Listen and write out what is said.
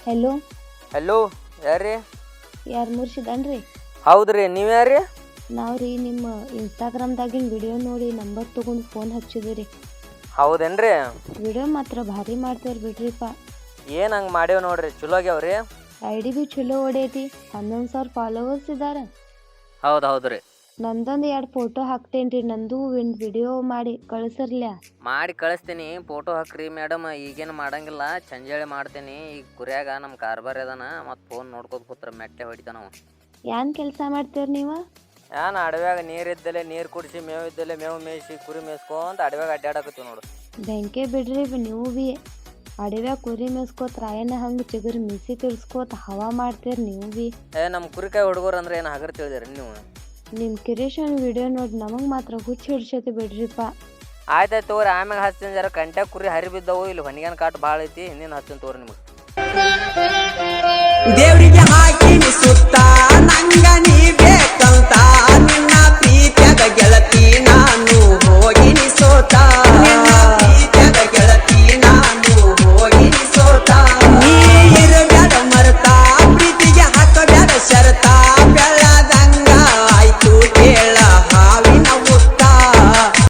Hello hello ಯಾರ್ರಿ? ಯಾರು ಮುರ್ಷಿದನ್ರಿ? ಹೌದ್ರಿ, ನೀವು ಯಾರ್ರಿ? ನಾವು ರೀ ನಿಮ್ಮ ಇನ್ಸ್ಟಾಗ್ರಾಮ್ದಾಗಿನ ವಿಡಿಯೋ ನೋಡಿ ನಂಬರ್ ತೊಗೊಂಡು ಫೋನ್ ಹಚ್ಚಿದ್ರಿ. ಹೌದೇನ್ರಿ? ವಿಡಿಯೋ ಮಾತ್ರ ಭಾರಿ ಮಾಡ್ತೇವ್ರಿ ಬಿಡ್ರಿಪ್ಪ. ಏನು ಹಂಗೆ ಮಾಡೇವ್ ನೋಡ್ರಿ, ಚಲೋ ಆಗ್ಯಾವ್ರಿ. ಐ ಡಿ ಬಿ ಚಲೋ ಹೊಡೈತಿ, 11,000 ಫಾಲೋವರ್ಸ್ ಇದ್ದಾರೆ. ಹೌದ್ರಿ. ನಂದೊಂದು 2 ಫೋಟೋ ಹಾಕ್ತೇನ್ರಿ, ನಂದು ಒಂದು ವಿಡಿಯೋ ಮಾಡಿ ಕಳಿಸಿರ್ಲ್ಯಾ? ಮಾಡಿ ಕಳಿಸ್ತೀನಿ, ಫೋಟೋ ಹಾಕ್ರಿ ಮೇಡಮ್. ಈಗೇನು ಮಾಡಂಗಿಲ್ಲ, ಸಂಜೆಳೆ ಮಾಡ್ತೀನಿ. ಈಗ ಕುರಿಯಾಗ ನಮ್ಮ ಕಾರ್ಬಾರ್ ಅದಾನ, ಮತ್ತು ಫೋನ್ ನೋಡ್ಕೋತ ಕೂತ್ರ ಮೆಟ್ಟೆ ಹೊಡಿತಾನ ನಾವು. ಏನು ಕೆಲಸ ಮಾಡ್ತೀರಿ ನೀವು? ಏನು ಅಡವ್ಯಾಗ ನೀರು ಇದ್ದಲೆ ನೀರು ಕುಡಿಸಿ, ಮೇವು ಇದ್ದಲೆ ಮೇವು ಮೇಯಿಸಿ, ಕುರಿ ಮೇಯಿಸ್ಕೊಂತ ಅಡವ್ಯಾಗ ಅಡ್ಡಾಡಕತ್ತೀವಿ ನೋಡು. ಬೆಂಕಿ ಬಿಡ್ರಿ ನೀವು ಬಿ. ಅಡವ್ಯಾಗ ಕುರಿ ಮೇಸ್ಕೋತ ರಾಯಣ್ಣ ಹಂಗೆ ಚಿಗುರು ಮಿಸಿ ತಿಳ್ಸ್ಕೋತ ಹವಾ ಮಾಡ್ತೀರಿ ನೀವು ಬಿ. ನಮ್ಮ ಕುರಿಕಾಯಿ ಹುಡುಗರು ಅಂದ್ರೆ ಏನು ಹಗರ್ ತಿಳಿದಿರಿ ನೀವು? ನಿಮ್ಮ ಕಿರೇಶನ್ ವಿಡಿಯೋ ನೋಡಿ ನಮಗೆ ಮಾತ್ರ ಹುಚ್ಚು ಹಿಡ್ಸೈತಿ ಬಿಡ್ರಿಪ್ಪ. ಆಯ್ತಾಯ್ತು ತೋರಿ, ಆಮ್ಯಾಗ ಹಚ್ತೀನಿ. ಜರ ಕಂಟ್ಯಾಗ ಕುರಿ ಹರಿ ಬಿದ್ದವು, ಇಲ್ಲಿ ಹೊನಿಗನ್ ಕಾಟ್ ಭಾಳ ಐತಿ. ಇನ್ನೇನು ಹಚ್ತೀನಿ ತೋರಿ ನಿಮಗೆ. ದೇವರಿಗೆ ಹಾಕಿ ಸುತ್ತ